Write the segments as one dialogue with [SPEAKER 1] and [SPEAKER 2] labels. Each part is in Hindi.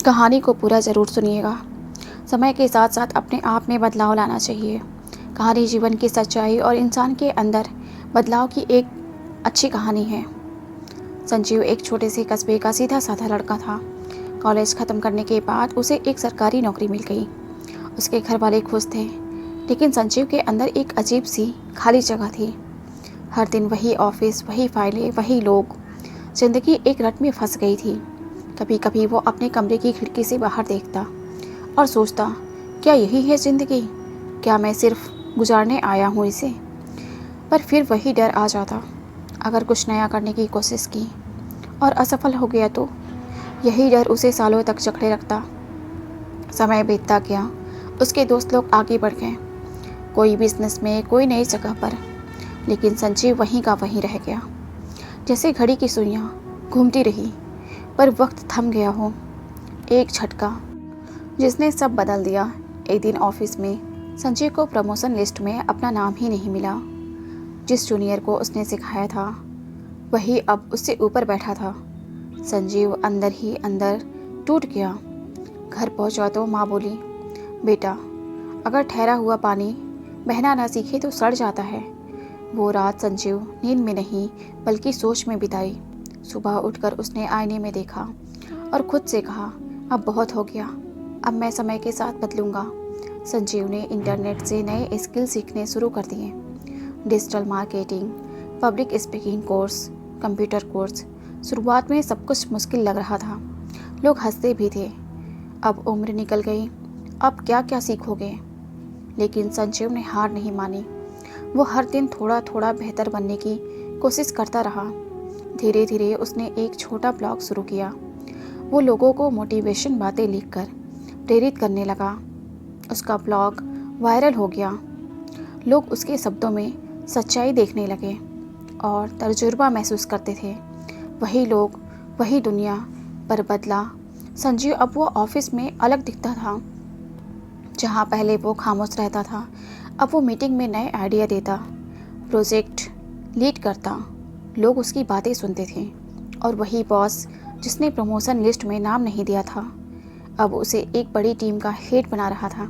[SPEAKER 1] कहानी को पूरा ज़रूर सुनिएगा। समय के साथ साथ अपने आप में बदलाव लाना चाहिए। कहानी जीवन की सच्चाई और इंसान के अंदर बदलाव की एक अच्छी कहानी है। संजीव एक छोटे से कस्बे का सीधा साधा लड़का था। कॉलेज ख़त्म करने के बाद उसे एक सरकारी नौकरी मिल गई। उसके घर वाले खुश थे, लेकिन संजीव के अंदर एक अजीब सी खाली जगह थी। हर दिन वही ऑफिस, वही फाइलें, वही लोग। जिंदगी एक रट में फंस गई थी। कभी कभी वो अपने कमरे की खिड़की से बाहर देखता और सोचता, क्या यही है ज़िंदगी? क्या मैं सिर्फ गुजारने आया हूँ इसे? पर फिर वही डर आ जाता, अगर कुछ नया करने की कोशिश की और असफल हो गया तो? यही डर उसे सालों तक जकड़े रखता। समय बीतता गया, उसके दोस्त लोग आगे बढ़ गए, कोई बिजनेस में, कोई नई जगह पर, लेकिन संजीव वहीं का वहीं रह गया। जैसे घड़ी की सुइयां घूमती रही, पर वक्त थम गया हो। एक झटका जिसने सब बदल दिया। एक दिन ऑफिस में संजीव को प्रमोशन लिस्ट में अपना नाम ही नहीं मिला। जिस जूनियर को उसने सिखाया था वही अब उससे ऊपर बैठा था। संजीव अंदर ही अंदर टूट गया। घर पहुंचा तो माँ बोली, बेटा, अगर ठहरा हुआ पानी बहना ना सीखे तो सड़ जाता है। वो रात संजीव नींद में नहीं बल्कि सोच में बिताई। सुबह उठकर उसने आईने में देखा और खुद से कहा, अब बहुत हो गया, अब मैं समय के साथ बदलूंगा। संजीव ने इंटरनेट से नए स्किल सीखने शुरू कर दिए। Digital marketing, public speaking course, computer course. शुरुआत में सब कुछ मुश्किल लग रहा था। लोग हंसते भी थे, अब उम्र निकल गई, अब क्या क्या सीखोगे? लेकिन संजीव ने हार नहीं मानी। वो हर दिन थोड़ा थोड़ा बेहतर बनने की कोशिश करता रहा। धीरे धीरे उसने एक छोटा ब्लॉग शुरू किया। वो लोगों को मोटिवेशन बातें लिखकर प्रेरित करने लगा। उसका ब्लॉग वायरल हो गया। लोग उसके शब्दों में सच्चाई देखने लगे और तजुर्बा महसूस करते थे। वही लोग, वही दुनिया, पर बदला संजीव। अब वो ऑफिस में अलग दिखता था। जहाँ पहले वो खामोश रहता था, अब वो मीटिंग में नए आइडिया देता, प्रोजेक्ट लीड करता। लोग उसकी बातें सुनते थे। और वही बॉस जिसने प्रमोशन लिस्ट में नाम नहीं दिया था, अब उसे एक बड़ी टीम का हेड बना रहा था।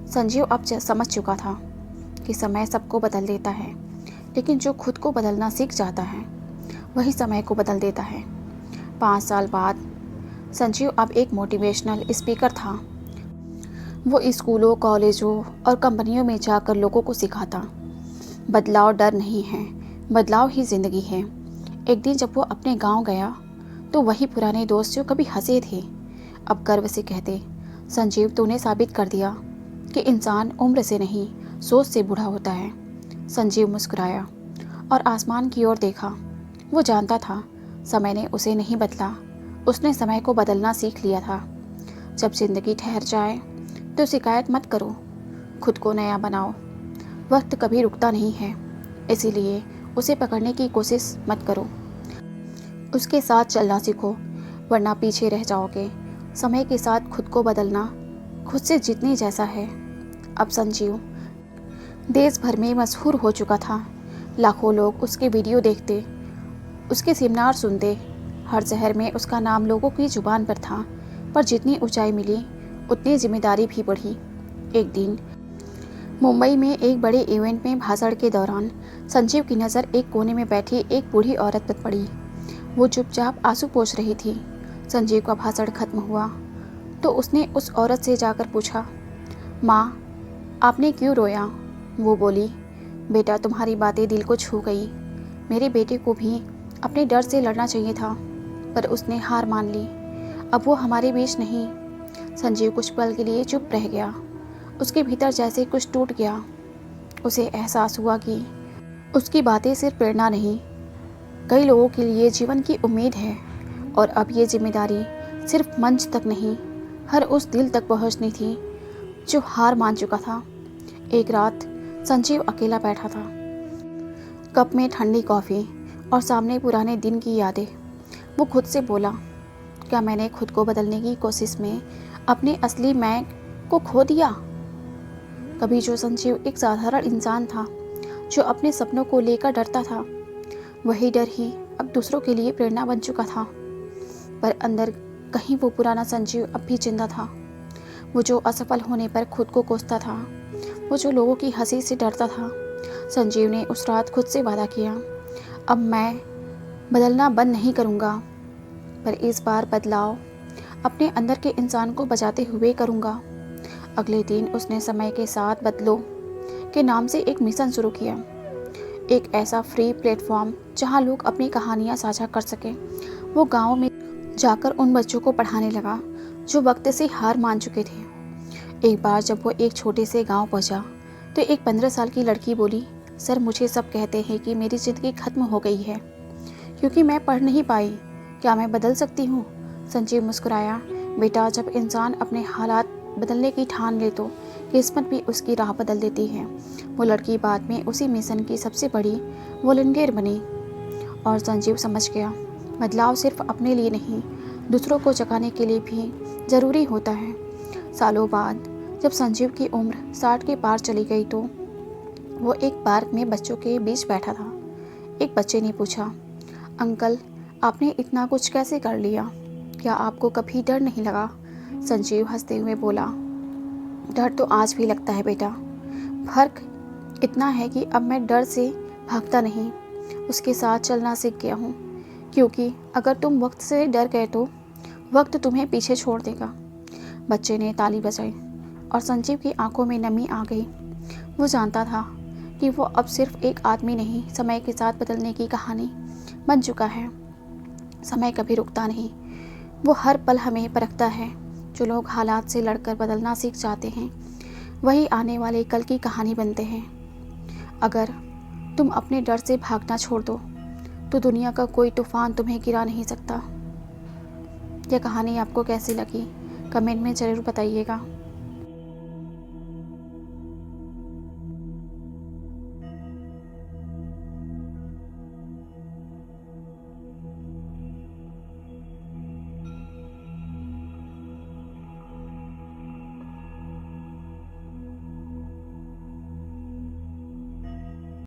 [SPEAKER 1] संजीव अब समझ चुका था कि समय सबको बदल देता है, लेकिन जो खुद को बदलना सीख जाता है वही समय को बदल देता है। 5 साल बाद संजीव अब एक मोटिवेशनल स्पीकर था। वो स्कूलों, कॉलेजों और कंपनियों में जाकर लोगों को सिखाता, बदलाव डर नहीं है, बदलाव ही ज़िंदगी है। एक दिन जब वो अपने गांव गया तो वही पुराने दोस्त जो कभी हंसे थे अब गर्व से कहते, संजीव, तूने साबित कर दिया कि इंसान उम्र से नहीं सोच से बूढ़ा होता है। संजीव मुस्कुराया और आसमान की ओर देखा। वो जानता था समय ने उसे नहीं बदला, उसने समय को बदलना सीख लिया था। जब ज़िंदगी ठहर जाए तो शिकायत मत करो, खुद को नया बनाओ। वक्त कभी रुकता नहीं है, इसीलिए उसे पकड़ने की कोशिश मत करो। उसके साथ चलना सीखो, वरना पीछे रह जाओगे। समय के साथ खुद को बदलना खुद से जीतने जैसा है। अब संजीव देश भर में मशहूर हो चुका था। लाखों लोग उसके वीडियो देखते, उसके सेमिनार सुनते। हर शहर में उसका नाम लोगों की जुबान पर था। पर जितनी ऊंचाई मिली उतनी जिम्मेदारी भी बढ़ी। एक दिन मुंबई में एक बड़े इवेंट में भाषण के दौरान संजीव की नज़र एक कोने में बैठी एक बूढ़ी औरत पर पड़ी। वो चुपचाप आंसू पोंछ रही थी। संजीव का भाषण खत्म हुआ तो उसने उस औरत से जाकर पूछा, माँ, आपने क्यों रोया? वो बोली, बेटा, तुम्हारी बातें दिल को छू गई। मेरे बेटे को भी अपने डर से लड़ना चाहिए था, पर उसने हार मान ली। अब वो हमारे बीच नहीं। संजीव कुछ पल के लिए चुप रह गया। उसके भीतर जैसे कुछ टूट गया। उसे एहसास हुआ कि उसकी बातें सिर्फ प्रेरणा नहीं, कई लोगों के लिए जीवन की उम्मीद है। और अब ये जिम्मेदारी सिर्फ मंच तक नहीं, हर उस दिल तक पहुंचनी थी जो हार मान चुका था। एक रात संजीव अकेला बैठा था, कप में ठंडी कॉफ़ी और सामने पुराने दिन की यादें। वो खुद से बोला, क्या मैंने खुद को बदलने की कोशिश में अपने असली मैं को खो दिया? कभी जो संजीव एक साधारण इंसान था, जो अपने सपनों को लेकर डरता था, वही डर ही अब दूसरों के लिए प्रेरणा बन चुका था। पर अंदर कहीं वो पुराना संजीव अब भी जिंदा था, वो जो असफल होने पर खुद को कोसता था, वो जो लोगों की हंसी से डरता था। संजीव ने उस रात खुद से वादा किया, अब मैं बदलना बंद नहीं करूँगा, पर इस बार बदलाव अपने अंदर के इंसान को बचाते हुए करूँगा। अगले दिन उसने समय के साथ बदलो के नाम से एक मिशन शुरू किया, एक ऐसा फ्री प्लेटफॉर्म जहां लोग अपनी कहानियां साझा कर सकें। वो गांव में जाकर उन बच्चों को पढ़ाने लगा जो वक्त से हार मान चुके थे। एक बार जब वो एक छोटे से गांव पहुंचा तो एक 15 साल की लड़की बोली, सर मुझे सब कहते हैं कि मेरी ज़िंदगी खत्म हो गई है क्योंकि मैं पढ़ नहीं पाई, क्या मैं बदल सकती हूँ? संजीव मुस्कुराया, बेटा जब इंसान अपने हालात बदलने की ठान ले तो किस्मत भी उसकी राह बदल देती है। वो लड़की बाद में उसी मिशन की सबसे बड़ी वॉलंटियर बनी और संजीव समझ गया, बदलाव सिर्फ अपने लिए नहीं, दूसरों को जगाने के लिए भी ज़रूरी होता है। सालों बाद जब संजीव की उम्र 60 के पार चली गई तो वो एक पार्क में बच्चों के बीच बैठा था। एक बच्चे ने पूछा, अंकल आपने इतना कुछ कैसे कर लिया, क्या आपको कभी डर नहीं लगा? संजीव हंसते हुए बोला, डर तो आज भी लगता है बेटा, फर्क इतना है कि अब मैं डर से भागता नहीं, उसके साथ चलना सीख गया हूँ, क्योंकि अगर तुम वक्त से डर गए तो वक्त तुम्हें पीछे छोड़ देगा। बच्चे ने ताली बजाई और संजीव की आंखों में नमी आ गई। वो जानता था कि वो अब सिर्फ एक आदमी नहीं, समय के साथ बदलने की कहानी बन चुका है। समय कभी रुकता नहीं, वो हर पल हमें परखता है। जो लोग हालात से लड़कर बदलना सीख जाते हैं वही आने वाले कल की कहानी बनते हैं। अगर तुम अपने डर से भागना छोड़ दो तो दुनिया का कोई तूफान तुम्हें गिरा नहीं सकता। यह कहानी आपको कैसी लगी कमेंट में ज़रूर बताइएगा।